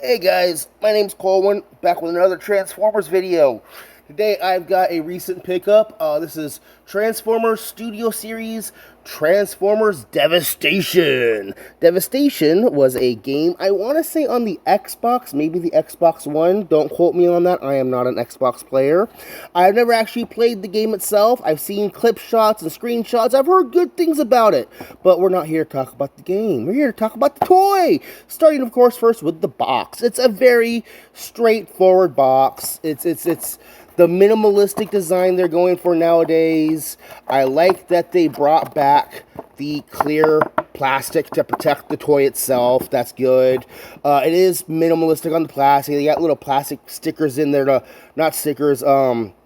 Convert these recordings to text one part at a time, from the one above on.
Hey guys, my name's Colwyn, back with another Transformers video. Today I've got a recent pickup. This is Transformers Studio Series Transformers Devastation. Devastation was a game, I want to say on the Xbox, maybe the Xbox One. Don't quote me on that, I am not an Xbox player. I've never actually played the game itself. I've seen clip shots and screenshots. I've heard good things about it. But we're not here to talk about the game. We're here to talk about the toy. Starting, of course, first with the box. It's a very straightforward box. It's the minimalistic design they're going for nowadays. I like that they brought back the clear plastic to protect the toy itself. That's good. It is minimalistic on the plastic. They got little plastic stickers in there to, not stickers,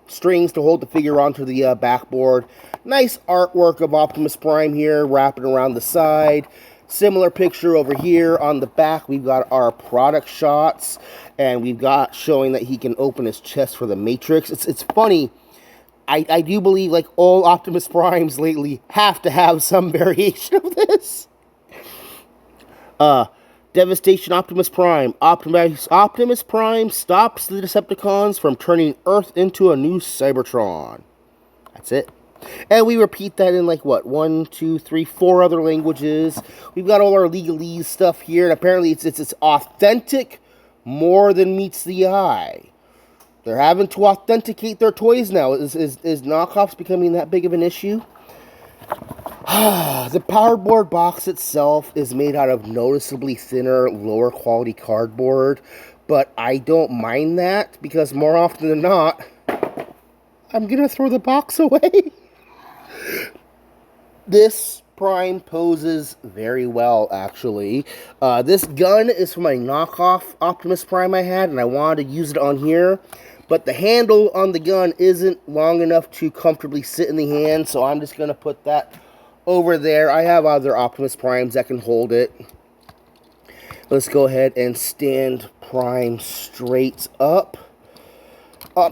strings to hold the figure onto the backboard. Nice artwork of Optimus Prime here, wrapping around the side. Similar picture over here on the back. We've got our product shots, and we've got showing that he can open his chest for the Matrix. It's funny. I do believe like all Optimus Primes lately have to have some variation of this. Devastation Optimus Prime. Optimus Prime stops the Decepticons from turning Earth into a new Cybertron. That's it. And we repeat that in like what, 1, 2, 3, 4 other languages. We've got all our legalese stuff here, and apparently it's authentic more than meets the eye. They're having to authenticate their toys now. Is knockoffs becoming that big of an issue? The powerboard box itself is made out of noticeably thinner, lower quality cardboard, but I don't mind that because more often than not, I'm gonna throw the box away. This Prime poses very well, actually. This gun is from a knockoff Optimus Prime I had, and I wanted to use it on here. But the handle on the gun isn't long enough to comfortably sit in the hand, so I'm just going to put that over there. I have other Optimus Primes that can hold it. Let's go ahead and stand Prime straight up.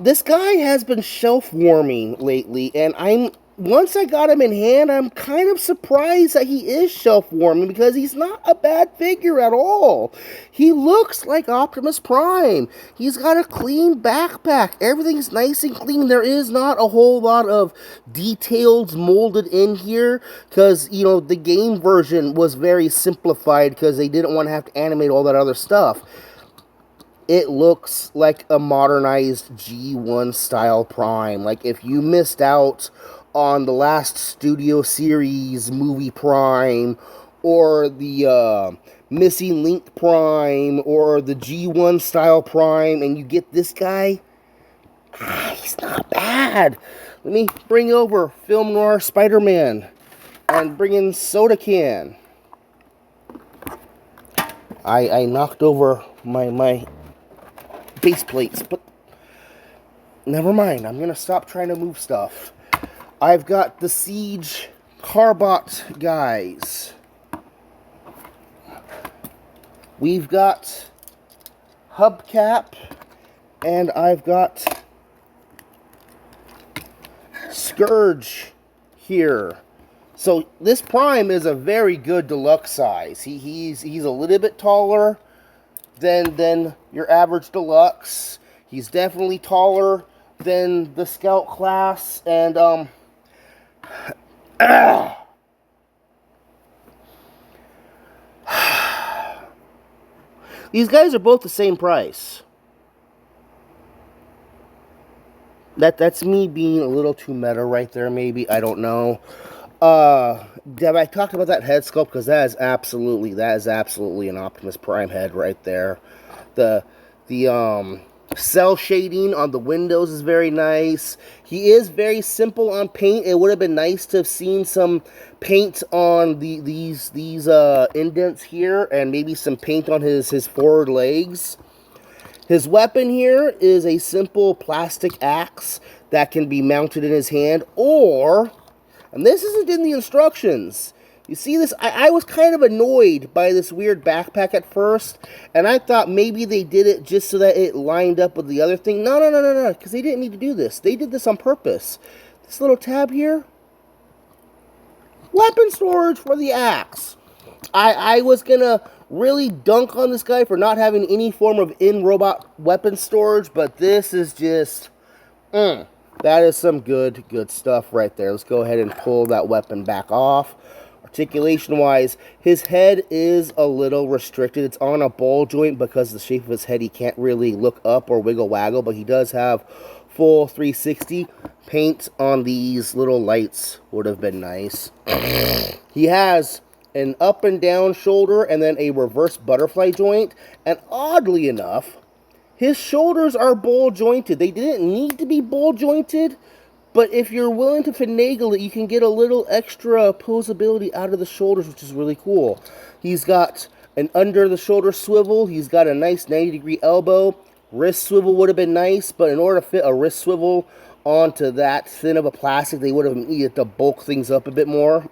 This guy has been shelf warming lately, and once I got him in hand, I'm kind of surprised that he is shelf warming because he's not a bad figure at all. He looks like Optimus Prime. He's got a clean backpack. Everything's nice and clean. There is not a whole lot of details molded in here because, you know, the game version was very simplified because they didn't want to have to animate all that other stuff. It looks like a modernized G1 style Prime. Like if you missed out on the last Studio Series movie Prime, or the Missing Link Prime, or the G1 style Prime, and you get this guy, he's not bad. Let me bring over Film Noir Spider-Man and bring in Soda Can. I knocked over my base plates, but never mind. I'm gonna stop trying to move stuff. I've got the Siege Carbot guys. We've got Hubcap, and I've got Scourge here. So this Prime is a very good deluxe size. He's a little bit taller than your average deluxe. He's definitely taller than the Scout class, and these guys are both the same price. That's me being a little too meta right there, maybe. I don't know. Deb, I talked about that head sculpt because that is absolutely an Optimus Prime head right there. The cell shading on the windows is very nice. He is very simple on paint. It would have been nice to have seen some paint on these indents here, and maybe some paint on his forward legs. His weapon here is a simple plastic axe that can be mounted in his hand, or, and this isn't in the instructions. You see this? I was kind of annoyed by this weird backpack at first, and I thought maybe they did it just so that it lined up with the other thing. No, because they didn't need to do this. They did this on purpose. This little tab here, weapon storage for the axe. I was gonna really dunk on this guy for not having any form of in-robot weapon storage, but this is just, that is some good stuff right there. Let's go ahead and pull that weapon back off. Articulation-wise, his head is a little restricted. It's on a ball joint because of the shape of his head. He can't really look up or wiggle-waggle, but he does have full 360. Paint on these little lights would have been nice. He has an up and down shoulder and then a reverse butterfly joint, and oddly enough, his shoulders are ball jointed. They didn't need to be ball jointed, but if you're willing to finagle it, you can get a little extra posability out of the shoulders, which is really cool. He's got an under the shoulder swivel. He's got a nice 90-degree elbow. Wrist swivel would have been nice, but in order to fit a wrist swivel onto that thin of a plastic, they would have needed to bulk things up a bit more.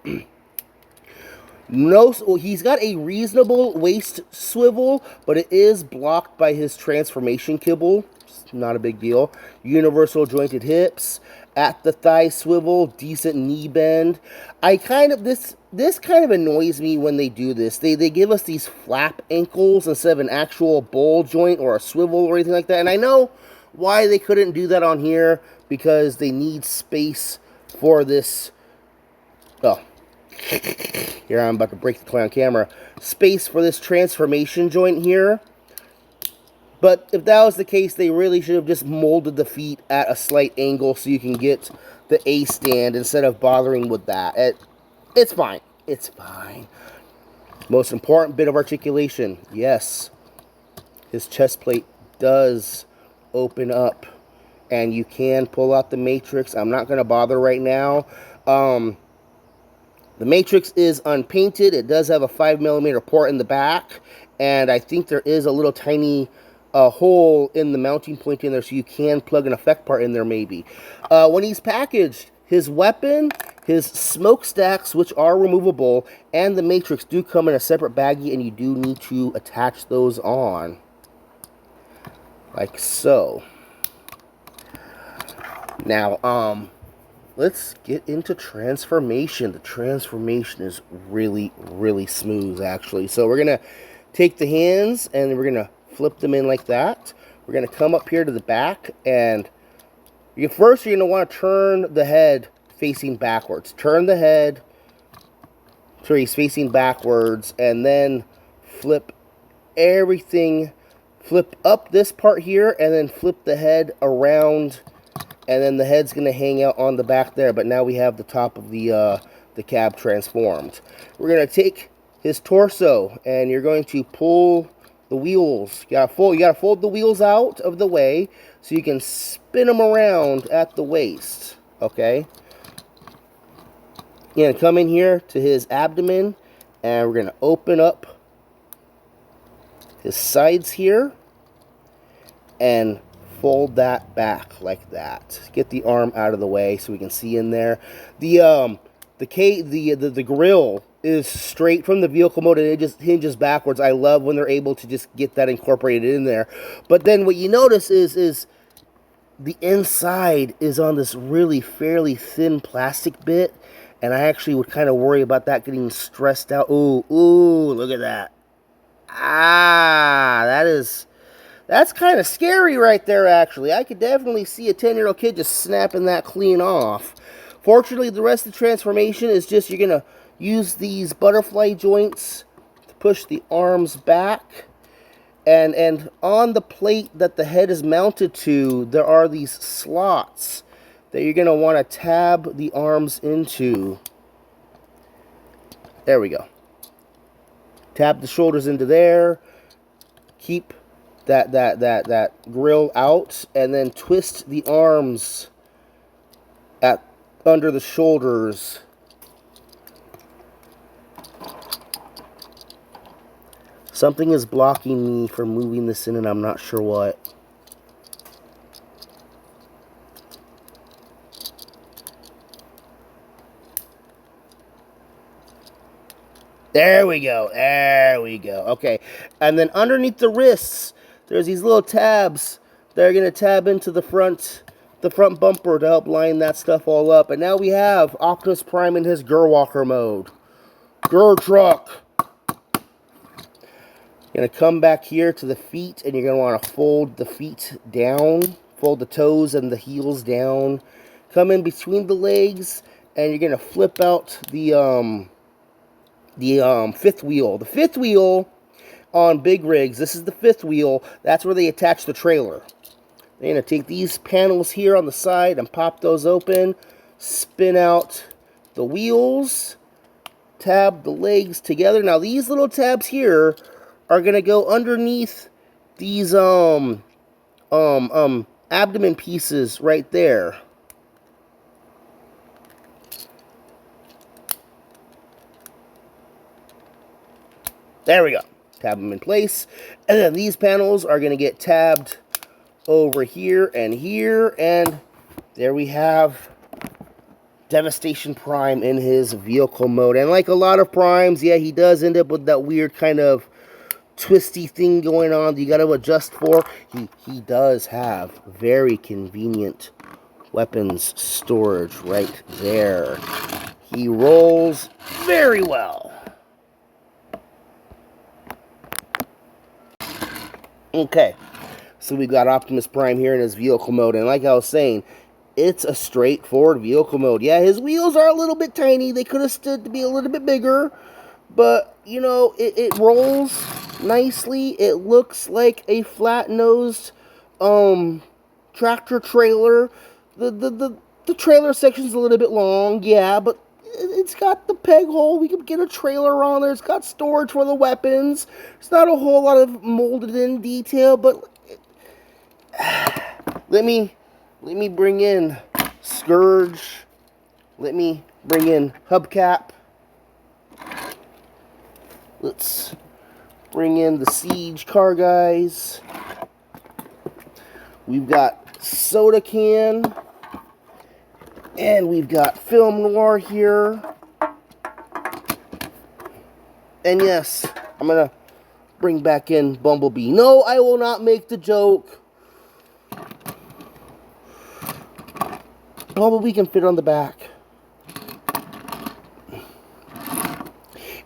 No, he's got a reasonable waist swivel, but it is blocked by his transformation kibble. It's not a big deal. Universal jointed hips, at the thigh swivel, decent knee bend. This kind of annoys me when they do this. They give us these flap ankles instead of an actual ball joint or a swivel or anything like that. And I know why they couldn't do that on here, because they need space for this. Oh. Here, I'm about to break the toy on camera. Space for this transformation joint here. But if that was the case, they really should have just molded the feet at a slight angle so you can get the A stand instead of bothering with that. It's fine. It's fine. Most important bit of articulation. Yes. His chest plate does open up. And you can pull out the matrix. I'm not going to bother right now. The matrix is unpainted. It does have a 5mm port in the back, and I think there is a little tiny hole in the mounting point in there, so you can plug an effect part in there maybe. When he's packaged, his weapon, his smokestacks, which are removable, and the matrix do come in a separate baggie, and you do need to attach those on. Like so. Now, let's get into transformation. The transformation is really, really smooth, actually. So we're going to take the hands and we're going to flip them in like that. We're going to come up here to the back, and first you're going to want to turn the head facing backwards. Turn the head so he's facing backwards, and then flip everything. Flip up this part here, and then flip the head around. And then the head's going to hang out on the back there. But now we have the top of the cab transformed. We're going to take his torso, and you're going to pull the wheels. You got to fold the wheels out of the way so you can spin them around at the waist. Okay? You're going to come in here to his abdomen, and we're going to open up his sides here and fold that back like that. Get the arm out of the way so we can see in there. The grill is straight from the vehicle mode, and it just hinges backwards. I love when they're able to just get that incorporated in there. But then what you notice is the inside is on this really fairly thin plastic bit, and I actually would kind of worry about that getting stressed out. Ooh, look at that. That's kind of scary right there, actually. I could definitely see a 10-year-old kid just snapping that clean off. Fortunately, the rest of the transformation is just, you're going to use these butterfly joints to push the arms back. And on the plate that the head is mounted to, there are these slots that you're going to want to tab the arms into. There we go. Tab the shoulders into there. Keep that grill out, and then twist the arms under the shoulders. Something is blocking me from moving this in, and I'm not sure what. There we go. There we go. Okay. And then underneath the wrists, there's these little tabs that are going to tab into the front bumper to help line that stuff all up. And now we have Optimus Prime in his Gur Walker mode. Gur Truck. You're going to come back here to the feet, and you're going to want to fold the feet down. Fold the toes and the heels down. Come in between the legs, and you're going to flip out the fifth wheel. The fifth wheel on big rigs, this is the fifth wheel. That's where they attach the trailer. They're going to take these panels here on the side and pop those open. Spin out the wheels. Tab the legs together. Now these little tabs here are going to go underneath these abdomen pieces right there. There we go. Tab them in place. And then these panels are going to get tabbed over here, and there we have Devastation Prime in his vehicle mode. And like a lot of Primes, yeah, he does end up with that weird kind of twisty thing going on that you got to adjust for. He does have very convenient weapons storage right there. He rolls very well. Okay, so we've got Optimus Prime here in his vehicle mode, and like I was saying, it's a straightforward vehicle mode. Yeah, his wheels are a little bit tiny. They could have stood to be a little bit bigger, but, you know, it rolls nicely. It looks like a flat-nosed tractor trailer. The trailer section's a little bit long, yeah, but it's got the peg hole. We can get a trailer on there. It's got storage for the weapons. It's not a whole lot of molded in detail, but let me bring in Scourge. Let me bring in Hubcap. Let's bring in the Siege car guys. We've got Soda Can. And we've got Film Noir here. And yes, I'm going to bring back in Bumblebee. No, I will not make the joke. Bumblebee can fit on the back.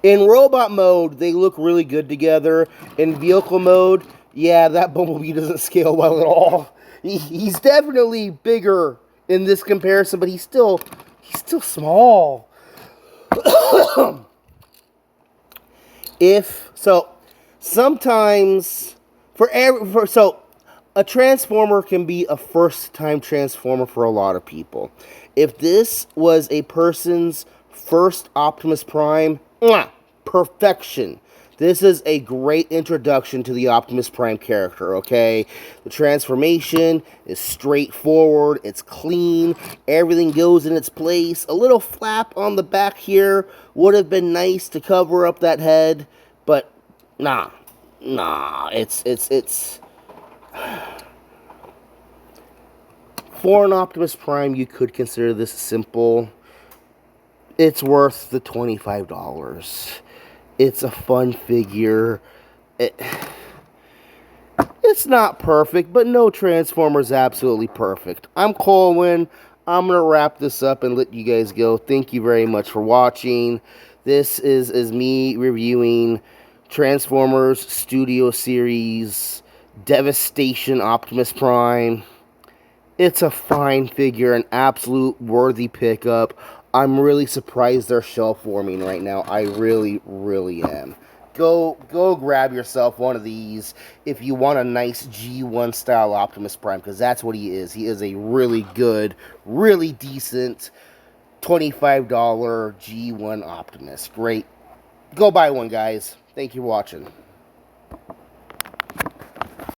In robot mode, they look really good together. In vehicle mode, yeah, that Bumblebee doesn't scale well at all. He's definitely bigger in this comparison, but he's still small. Sometimes a Transformer can be a first-time Transformer for a lot of people. If this was a person's first Optimus Prime, perfection. This is a great introduction to the Optimus Prime character, okay? The transformation is straightforward, it's clean, everything goes in its place. A little flap on the back here would have been nice to cover up that head, but nah, it's for an Optimus Prime, you could consider this simple. It's worth the $25. It's a fun figure. It's not perfect, but no Transformer is absolutely perfect. I'm Colwyn. I'm going to wrap this up and let you guys go. Thank you very much for watching. This is me reviewing Transformers Studio Series Devastation Optimus Prime. It's a fine figure, an absolute worthy pickup. I'm really surprised they're shelf warming right now. I really, really am. Go grab yourself one of these if you want a nice G1 style Optimus Prime, because that's what he is. He is a really good, really decent $25 G1 Optimus. Great. Go buy one, guys. Thank you for watching.